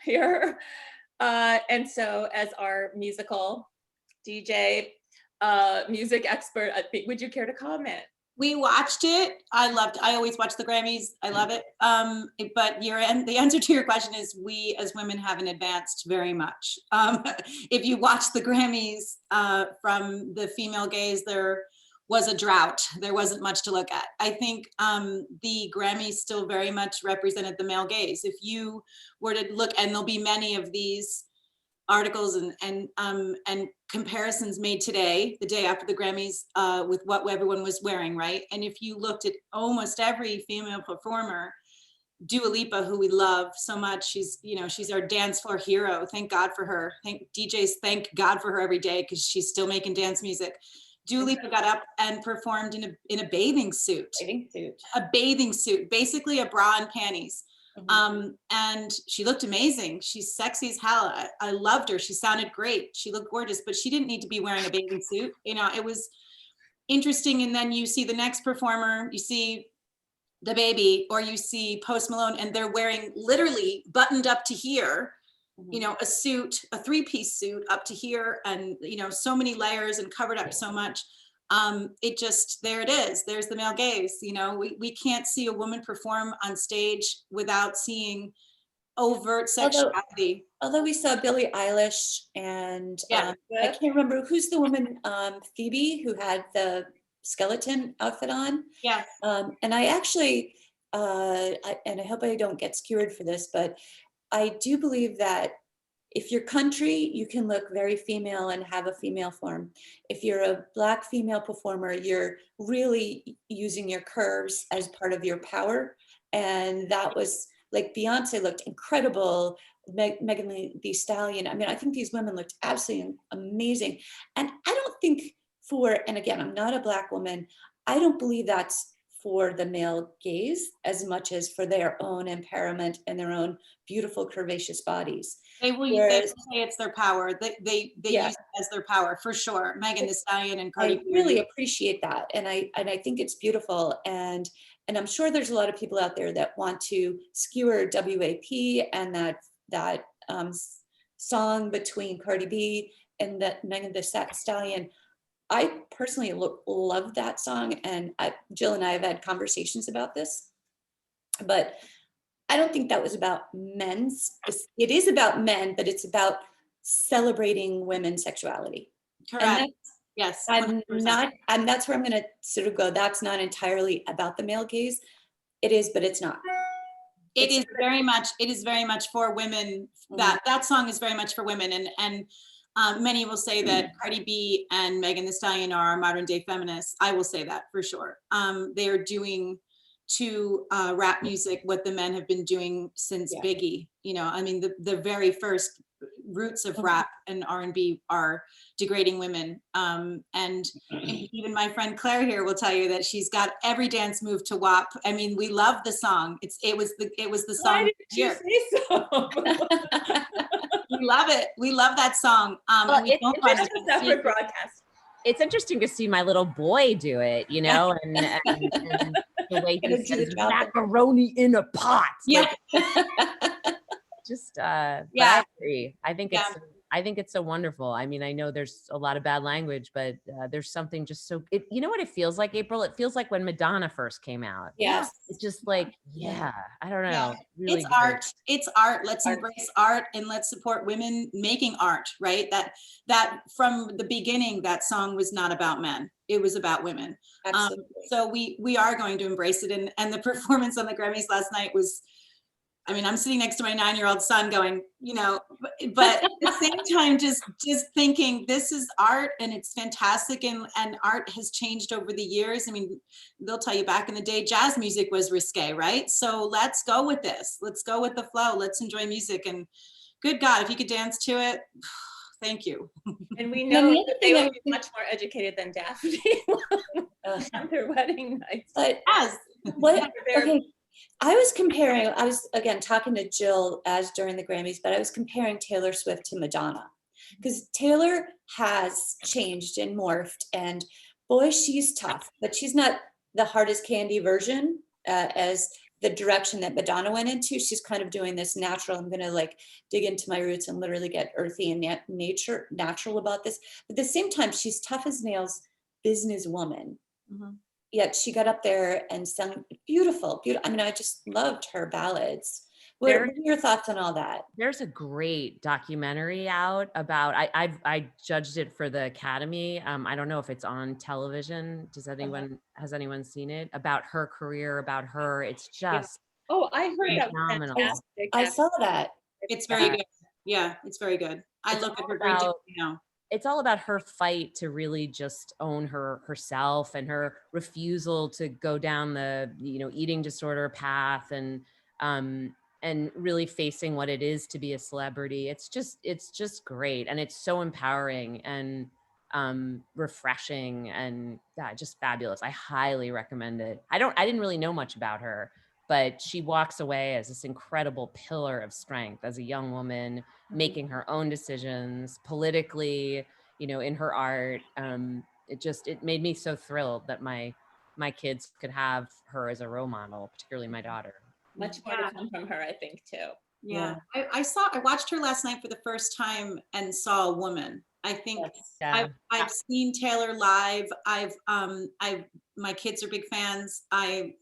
here. And so as our musical DJ, music expert, would you care to comment? We watched it. I always watch the Grammys. I love it. But the answer to your question is we as women haven't advanced very much. If you watch the Grammys from the female gaze, there was a drought. There wasn't much to look at. I think the Grammys still very much represented the male gaze. If you were to look, and there'll be many of these articles and comparisons made today, the day after the Grammys, with what everyone was wearing, right? And if you looked at almost every female performer, Dua Lipa, who we love so much, she's our dance floor hero. Thank God for her. DJs thank God for her every day because she's still making dance music. Dua Lipa got up and performed in a bathing suit. A bathing suit, basically a bra and panties. And she looked amazing. She's sexy as hell. I loved her. She sounded great. She looked gorgeous, but she didn't need to be wearing a bathing suit. You know, it was interesting. And then you see the next performer, you see the baby, or you see Post Malone, and they're wearing literally buttoned up to here, you know, a suit, a 3-piece suit up to here, and, you know, so many layers and covered up so much. It just, there it is. There's the male gaze. You know, we can't see a woman perform on stage without seeing overt sexuality. Although we saw Billie Eilish and I can't remember who's the woman, Phoebe, who had the skeleton outfit on. Yeah. And I actually, and I hope I don't get skewered for this, but I do believe that if you're country, you can look very female and have a female form. If you're a Black female performer, you're really using your curves as part of your power. And that was like Beyonce looked incredible. Megan Thee Stallion. I mean, I think these women looked absolutely amazing. And I don't think and again, I'm not a Black woman, I don't believe that's for the male gaze as much as for their own empowerment and their own beautiful curvaceous bodies. They say it's their power. They use it as their power for sure. Megan Thee Stallion and Cardi B. I really appreciate that, and I think it's beautiful. And I'm sure there's a lot of people out there that want to skewer WAP and that song between Cardi B and that Megan Thee Stallion. I personally love that song, and Jill and I have had conversations about this, but I don't think that was about it is about men, but it's about celebrating women's sexuality. Correct. Yes. I'm not, and that's where I'm going to sort of go, that's not entirely about the male gaze. It is, but it's not. It is very much for women. That song is very much for women. And many will say that Cardi B and Megan Thee Stallion are modern day feminists. I will say that for sure. They are doing to rap music what the men have been doing since Biggie. You know, I mean, the very first roots of rap and R&B are degrading women. And even my friend Claire here will tell you that she's got every dance move to WAP. I mean, we love the song. It was the song. Why did you say so? We love it. We love that song. Well, and we don't find it a separate broadcast. It's interesting to see my little boy do it, you know, and the way he says macaroni in a pot. Yeah. Just I agree. I think it's so wonderful. I mean, I know there's a lot of bad language, but there's something just so, you know what it feels like, April? It feels like when Madonna first came out. Yes. It's just like, I don't know. Yeah. Really it's art. It's art. Let's embrace art and let's support women making art, right? That from the beginning, that song was not about men. It was about women. Absolutely. So we are going to embrace it. And the performance on the Grammys last night was I mean, I'm sitting next to my 9-year-old son going, you know, but at the same time, just thinking this is art and it's fantastic, and art has changed over the years. I mean, they'll tell you back in the day, jazz music was risque, right? So let's go with this. Let's go with the flow. Let's enjoy music. And good God, if you could dance to it, thank you. And we know that they would be much more educated than Daphne on their wedding nights. But Yes. what? Okay. I was again talking to Jill as during the Grammys, but I was comparing Taylor Swift to Madonna, because Taylor has changed and morphed, and boy, she's tough, but she's not the hardest candy version as the direction that Madonna went into. She's kind of doing this natural, I'm gonna like dig into my roots and literally get earthy and natural about this. But at the same time, she's tough as nails, businesswoman. Mm-hmm. Yet she got up there and sung beautiful. I mean, I just loved her ballads. What are your thoughts on all that? There's a great documentary out about, I judged it for the Academy. I don't know if it's on television. Has anyone seen it? About her career, about her. It's just I heard that. Phenomenal. I saw that. It's very good. Yeah, it's very good. I look at her great deal now. It's all about her fight to really just own herself, and her refusal to go down the, you know, eating disorder path, and really facing what it is to be a celebrity. It's just great. And it's so empowering and refreshing, and just fabulous. I highly recommend it. I didn't really know much about her, but she walks away as this incredible pillar of strength as a young woman, making her own decisions politically, you know, in her art. It made me so thrilled that my kids could have her as a role model, particularly my daughter. Much more to come from her, I think, too. Yeah. I watched her last night for the first time and saw a woman. I think I've seen Taylor live. My kids are big fans. I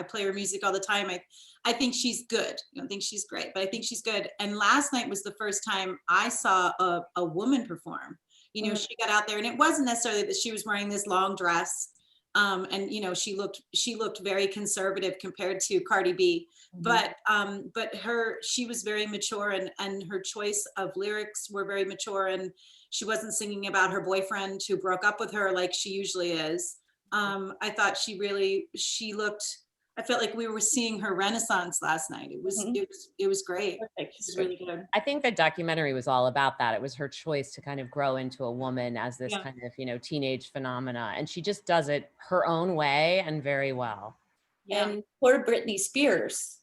play her music all the time. I think she's good. I don't think she's great, but I think she's good. And last night was the first time I saw a woman perform. You know, she got out there, and it wasn't necessarily that she was wearing this long dress. And you know, she looked very conservative compared to Cardi B, but she was very mature, and her choice of lyrics were very mature, and she wasn't singing about her boyfriend who broke up with her like she usually is. I thought I felt like we were seeing her renaissance last night. It was great. It was really good. I think the documentary was all about that. It was her choice to kind of grow into a woman as this kind of, you know, teenage phenomena. And she just does it her own way and very well. Yeah. And poor Britney Spears.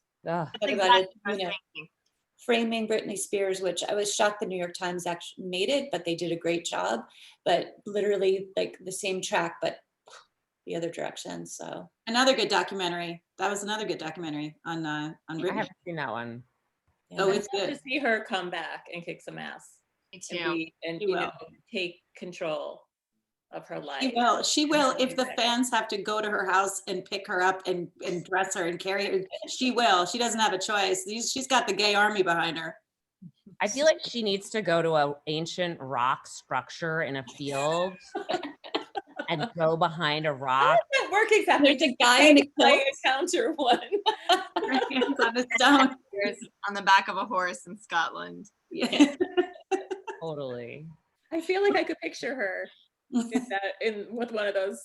Framing Britney Spears, which I was shocked the New York Times actually made it, but they did a great job. But literally like the same track, but the other direction. So another good documentary. That was another good documentary on Britney. I haven't seen that one. Yeah. Oh, it's good to see her come back and kick some ass. Me too. And take control of her life. She will. If the fans have to go to her house and pick her up and dress her and carry her, she will. She doesn't have a choice. She's got the gay army behind her. I feel like she needs to go to an ancient rock structure in a field and go behind a rock. How does that work exactly? There's a guy in a kilt. Counter one. Her hands on a stone. On the back of a horse in Scotland. Yeah. Totally. I feel like I could picture her with one of those.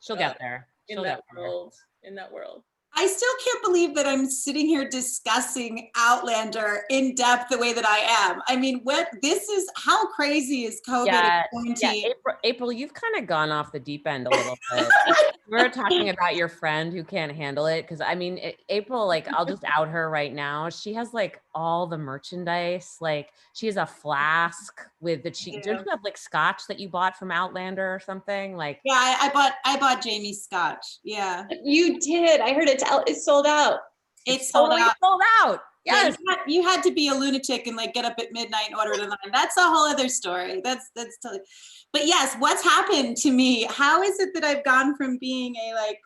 She'll get there. In that world. I still can't believe that I'm sitting here discussing Outlander in depth the way that I am. I mean, how crazy is COVID and quarantine? Yeah, April, you've kind of gone off the deep end a little bit. We were talking about your friend who can't handle it. Cause I mean, April, like I'll just out her right now. She has like all the merchandise. Like she has a flask with don't you have like scotch that you bought from Outlander or something? Like yeah, I bought Jamie's scotch. Yeah. You did. I heard it's sold out. It's sold out. Sold out. Yes. Yeah, you had to be a lunatic and like get up at midnight and order it online. That's a whole other story. That's totally. But yes, what's happened to me? How is it that I've gone from being a like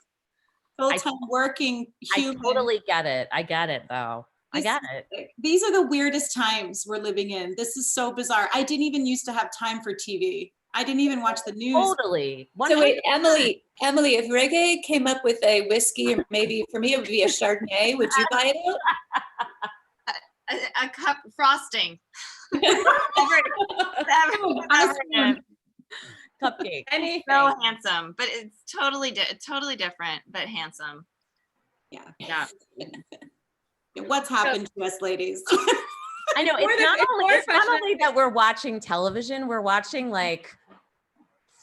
full-time working human? I totally get it. I get it though. I get it. These are the weirdest times we're living in. This is so bizarre. I didn't even used to have time for TV. I didn't even watch the news. Totally. So wait, 100%. Emily, if Rege came up with a whiskey, or maybe for me it would be a Chardonnay, would you buy it out? A cup frosting. Cupcake. Anything. So handsome, but it's totally different, but handsome. Yeah. Yeah. What's happened to us, ladies? I know More it's than- not it's only more it's not question- only that we're watching television, we're watching like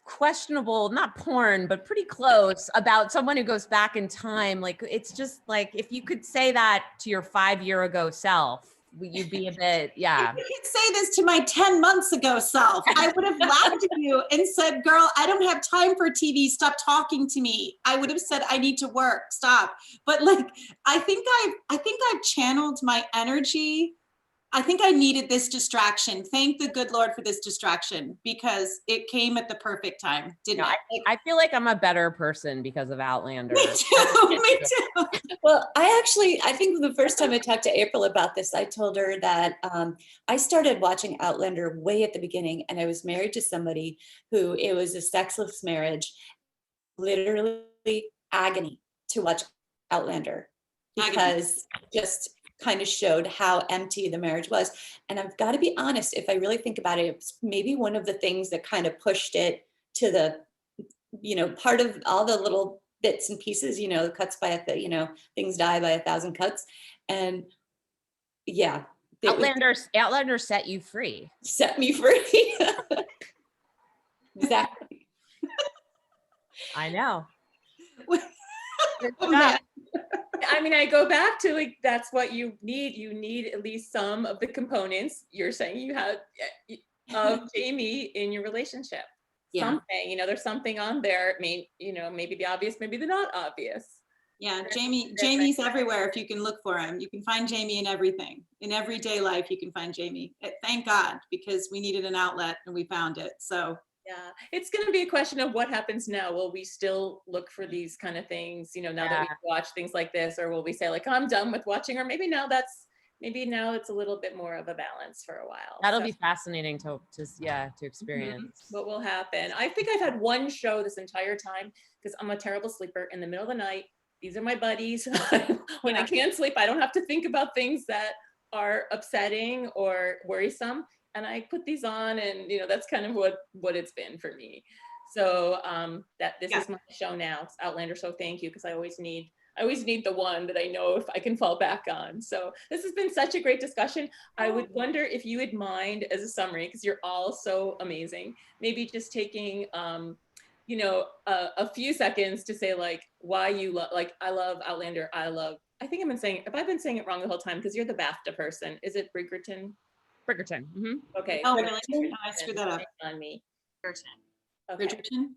questionable, not porn, but pretty close about someone who goes back in time. Like it's just like if you could say that to your 5-year ago self, you'd be a bit, yeah. If you could say this to my 10 months ago self, I would have laughed at you and said, girl, I don't have time for TV. Stop talking to me. I would have said, I need to work. Stop. But like, I think I've channeled my energy. I think I needed this distraction. Thank the good Lord for this distraction because it came at the perfect time, didn't it? I feel like I'm a better person because of Outlander. Me too. Me too. Well, I think the first time I talked to April about this, I told her that I started watching Outlander way at the beginning, and I was married to somebody who it was a sexless marriage, literally agony to watch Outlander because just kind of showed how empty the marriage was. And I've got to be honest, if I really think about it, it's maybe one of the things that kind of pushed it to the, part of all the little bits and pieces, cuts by things die by 1,000 cuts. And yeah. Outlander set you free. Set me free. Exactly. I know. I mean, I go back to like, that's what you need. You need at least some of the components you're saying you have of Jamie in your relationship. Yeah. Something, there's something on there. Maybe the obvious, maybe the not obvious. Yeah, Jamie's everywhere if you can look for him. You can find Jamie in everything. In everyday life, you can find Jamie. Thank God, because we needed an outlet and we found it. So yeah, it's going to be a question of what happens now. Will we still look for these kind of things, now that we watch things like this, or will we say like, I'm done with watching, or maybe now it's a little bit more of a balance for a while. That'll be fascinating to experience. What will happen? I think I've had one show this entire time because I'm a terrible sleeper. In the middle of the night, these are my buddies. When I can't sleep, I don't have to think about things that are upsetting or worrisome. And I put these on, and that's kind of what it's been for me. So this is my show now. It's Outlander. So thank you, because I always need the one that I know if I can fall back on. So this has been such a great discussion. I would wonder if you would mind, as a summary, because you're all so amazing, maybe just taking a few seconds to say like why you love, like I love Outlander. I think I've been saying it wrong the whole time because you're the BAFTA person. Is it Bridgerton? Bridgerton. Mm-hmm. Okay. oh, really? Oh, I screwed that up. On me. Bridgerton. Okay. Bridgerton?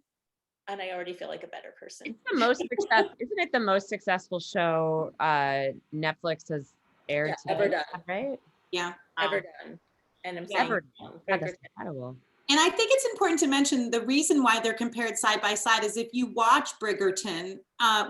And I already feel like a better person. It's the most isn't it the most successful show Netflix has aired today? Ever done. Right? Yeah. Ever done. And I'm saying Ever done. That is incredible. And I think it's important to mention the reason why they're compared side by side is if you watch Bridgerton,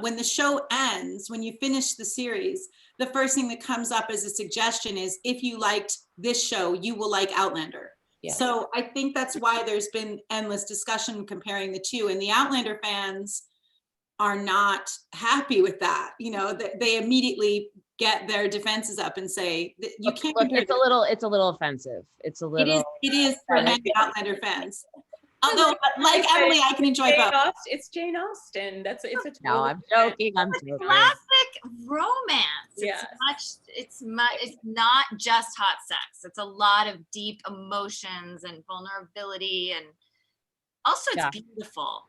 when the show ends, when you finish the series, the first thing that comes up as a suggestion is if you liked this show, you will like Outlander. Yeah. So I think that's why there's been endless discussion comparing the two, and the Outlander fans are not happy with that. They immediately get their defenses up and say that you can't. Look, it's a little offensive. It's a little. It is for many Outlander fans. Although, like Emily, I can enjoy both. It's Jane Austen. It's a no, I'm joking. I'm joking. Classic romance. Yeah. It's not just hot sex. It's a lot of deep emotions and vulnerability, and also it's beautiful.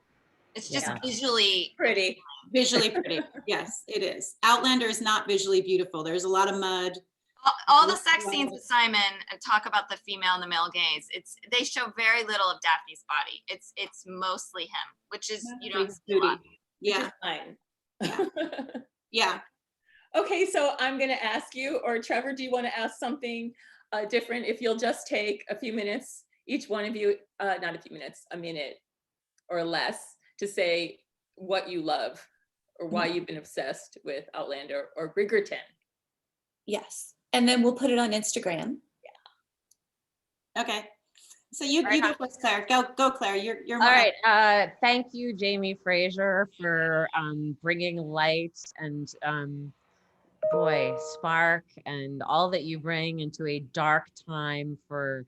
It's just visually pretty. Visually pretty. Yes, it is. Outlander is not visually beautiful. There's a lot of mud. All the sex scenes with Simon talk about the female and the male gaze. They show very little of Daphne's body. It's mostly him, which is you don't see a lot. Yeah. Fine. Yeah. Okay, so I'm gonna ask you, or Trevor, do you want to ask something different? If you'll just take a few minutes, each one of you, not a few minutes, a minute or less, to say what you love or why you've been obsessed with Outlander or Bridgerton. Yes. And then we'll put it on Instagram. Yeah. Okay. So you go first, Claire. Go, Claire. You're All more. right. Thank you, Jamie Fraser, for bringing light and boy, spark and all that you bring into a dark time for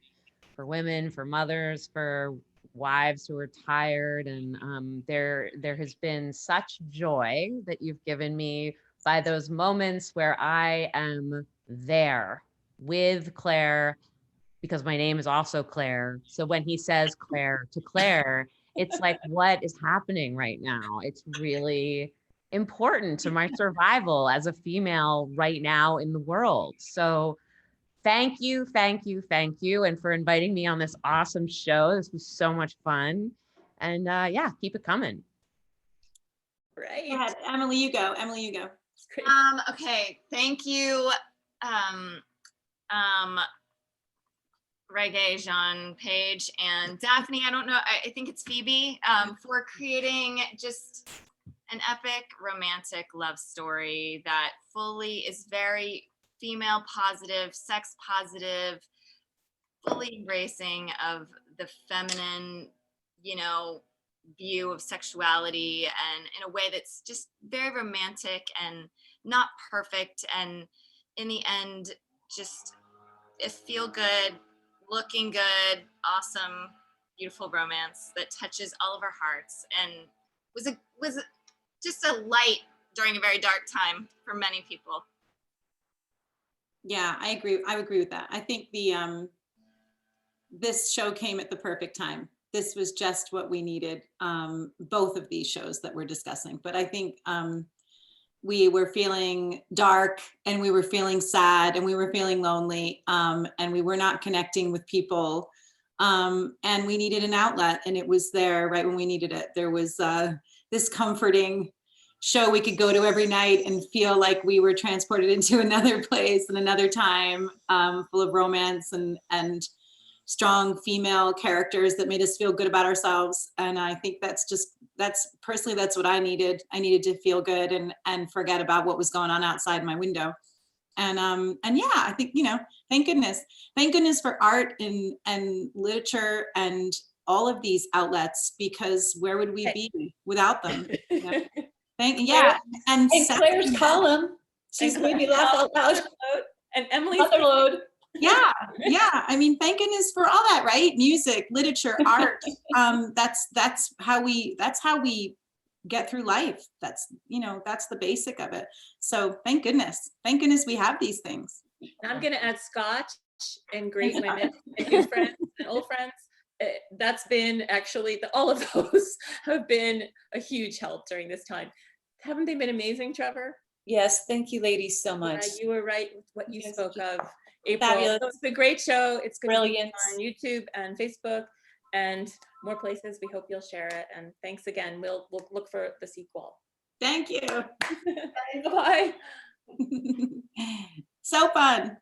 women, for mothers, for wives who are tired. And there has been such joy that you've given me by those moments where I am there with Claire, because my name is also Claire. So when he says Claire to Claire, it's like, what is happening right now? It's really important to my survival as a female right now in the world. So thank you, thank you, thank you. And for inviting me on this awesome show. This was so much fun. And yeah, keep it coming. Right. Go ahead, Emily, you go. Emily, you go. Okay, thank you, Rege-JeanPage and Daphne. I don't know, I think it's Phoebe, for creating just an epic romantic love story that fully is very female positive, sex positive, fully embracing of the feminine, view of sexuality, and in a way that's just very romantic and not perfect, and in the end just a feel good, looking good, awesome, beautiful romance that touches all of our hearts and was just a light during a very dark time for many people. Yeah, I agree. I agree with that. I think this show came at the perfect time. This was just what we needed. Both of these shows that we're discussing, but I think we were feeling dark, and we were feeling sad, and we were feeling lonely, and we were not connecting with people, and we needed an outlet, and it was there right when we needed it. There was this comforting show we could go to every night and feel like we were transported into another place and another time, full of romance and strong female characters that made us feel good about ourselves. And I think that's personally, that's what I needed. I needed to feel good and forget about what was going on outside my window. And yeah, I think, thank goodness for art and literature and all of these outlets, because where would we be without them? And Claire's column, she's made me laugh out loud. And Emily's Motherload. Yeah. I mean, thank goodness for all that, right? Music, literature, art. That's how we get through life. That's the basic of it. So thank goodness we have these things. I'm gonna add scotch and great women and new friends and old friends. That's been actually all of those have been a huge help during this time. Haven't they been amazing, Trevor? Yes, thank you ladies so much. You were right with what you spoke of, April. Fabulous. So it's a great show. It's going to be Brilliant. on YouTube and Facebook and more places. We hope you'll share it. And thanks again. We'll look for the sequel. Thank you. Bye. So fun.